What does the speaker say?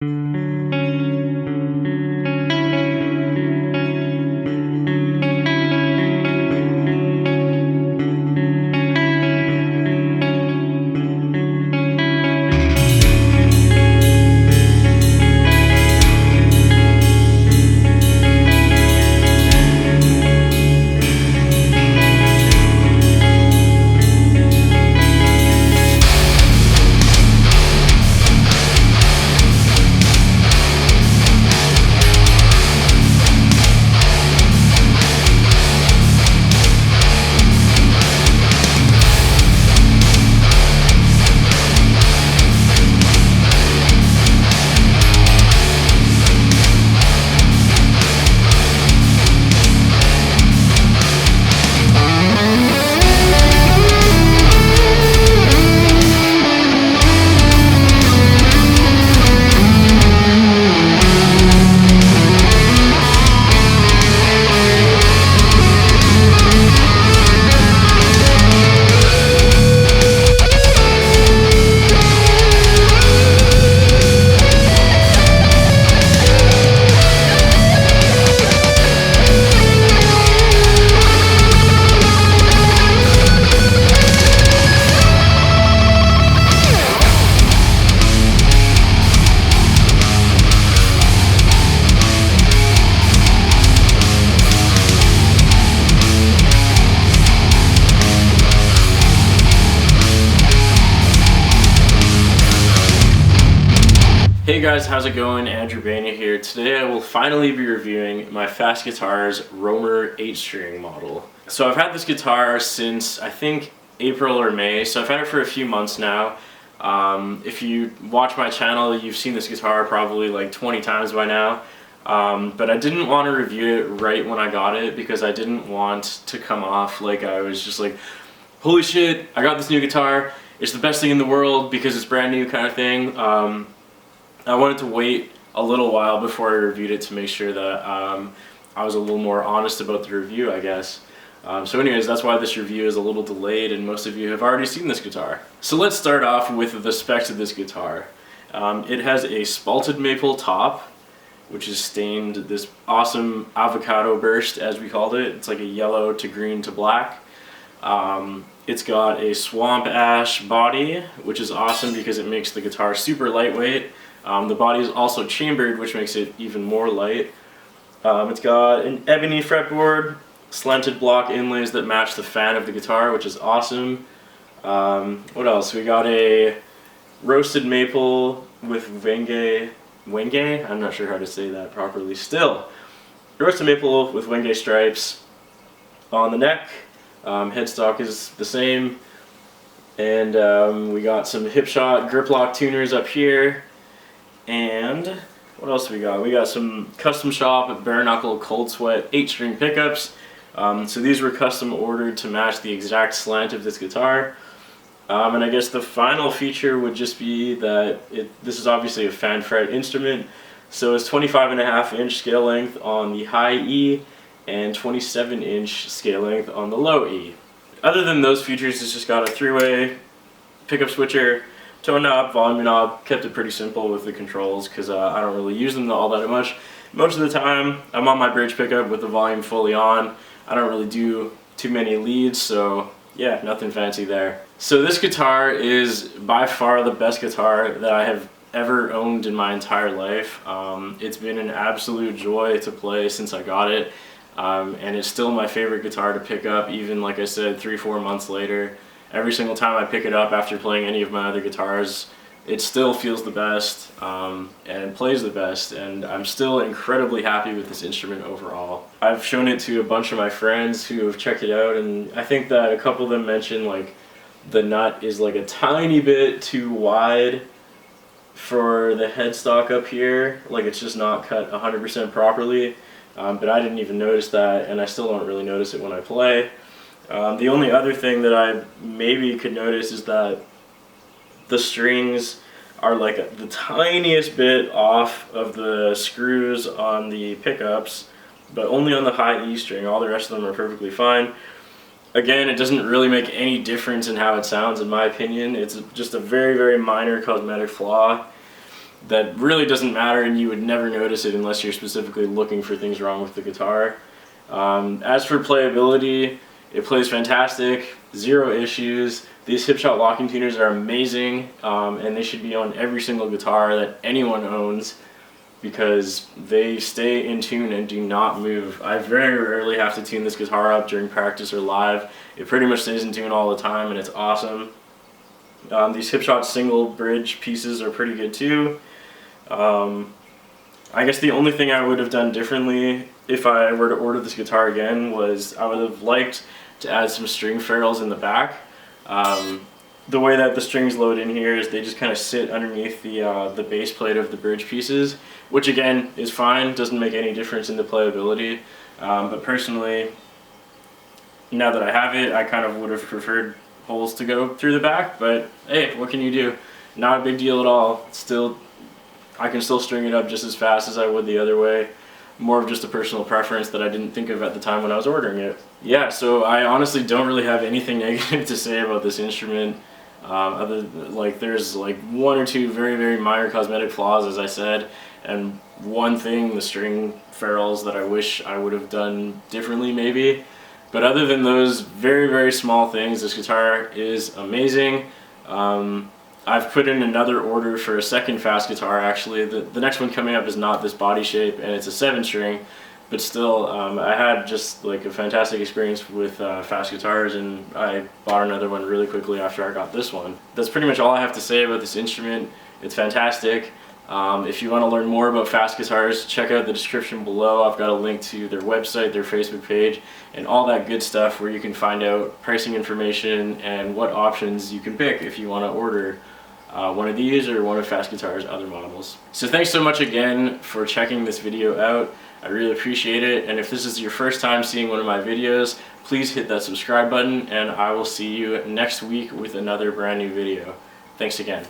Hey guys, how's it going? Andrew Baena here. Today I will finally be reviewing my Fast Guitars Roamer 8-string model. So I've had this guitar since I think April or May, so I've had it for a few months now. If you watch my channel, you've seen this guitar probably like 20 times by now. But I didn't want to review it right when I got it because I didn't want to come off like I was just like, holy shit, I got this new guitar, it's the best thing in the world because it's brand new kind of thing. I wanted to wait a little while before I reviewed it to make sure that I was a little more honest about the review, I guess. So anyways, that's why this review is a little delayed and most of you have already seen this guitar. So let's start off with the specs of this guitar. It has a spalted maple top, which is stained this awesome avocado burst, as we called it. It's like a yellow to green to black. It's got a swamp ash body, which is awesome because it makes the guitar super lightweight. The body is also chambered, which makes it even more light. It's got an ebony fretboard, slanted block inlays that match the fan of the guitar, which is awesome. What else? We got a roasted maple with wenge? I'm not sure how to say that properly. Still, roasted maple with wenge stripes on the neck. Headstock is the same. And we got some Hipshot grip lock tuners up here. And what else we got? We got some custom shop bare knuckle cold sweat 8-string pickups. So these were custom ordered to match the exact slant of this guitar. And I guess the final feature would just be that this is obviously a fan fret instrument. So it's 25.5-inch scale length on the high E and 27-inch scale length on the low E. Other than those features, it's just got a 3-way pickup switcher, tone knob, volume knob. Kept it pretty simple with the controls because I don't really use them all that much. Most of the time I'm on my bridge pickup with the volume fully on. I don't really do too many leads, so yeah, nothing fancy there. So this guitar is by far the best guitar that I have ever owned in my entire life. It's been an absolute joy to play since I got it, and it's still my favorite guitar to pick up, even like I said 3-4 months later. Every single time I pick it up after playing any of my other guitars, it still feels the best and plays the best, and I'm still incredibly happy with this instrument overall. I've shown it to a bunch of my friends who have checked it out, and I think that a couple of them mentioned like the nut is like a tiny bit too wide for the headstock up here, like it's just not cut 100% properly, but I didn't even notice that, and I still don't really notice it when I play. The only other thing that I maybe could notice is that the strings are like the tiniest bit off of the screws on the pickups, but only on the high E string. All the rest of them are perfectly fine. Again, it doesn't really make any difference in how it sounds in my opinion. It's just a very, very minor cosmetic flaw. that really doesn't matter, and you would never notice it unless you're specifically looking for things wrong with the guitar. As for playability, it plays fantastic, zero issues. These hipshot locking tuners are amazing, and they should be on every single guitar that anyone owns because they stay in tune and do not move. I very rarely have to tune this guitar up during practice or live. It pretty much stays in tune all the time, and it's awesome. These hipshot single bridge pieces are pretty good too. I guess the only thing I would have done differently if I were to order this guitar again was I would have liked to add some string ferrules in the back. The way that the strings load in here is they just kind of sit underneath the base plate of the bridge pieces, which again is fine, doesn't make any difference in the playability. But personally, now that I have it, I kind of would have preferred holes to go through the back, but hey, what can you do? Not a big deal at all. I can still string it up just as fast as I would the other way. More of just a personal preference that I didn't think of at the time when I was ordering it. Yeah, so I honestly don't really have anything negative to say about this instrument. There's like one or two very minor cosmetic flaws, as I said, and one thing, the string ferrules, that I wish I would have done differently maybe. But other than those very small things, this guitar is amazing. I've put in another order for a second fast guitar actually. The next one coming up is not this body shape, and it's a 7-string, but still I had just like a fantastic experience with fast guitars, and I bought another one really quickly after I got this one. That's pretty much all I have to say about this instrument. It's fantastic. If you want to learn more about fast guitars, check out the description below. I've got a link to their website, their Facebook page, and all that good stuff where you can find out pricing information and what options you can pick if you want to order one of these or one of Fast Guitar's other models. So thanks so much again for checking this video out. I really appreciate it, and if this is your first time seeing one of my videos, please hit that subscribe button, and I will see you next week with another brand new video. Thanks again.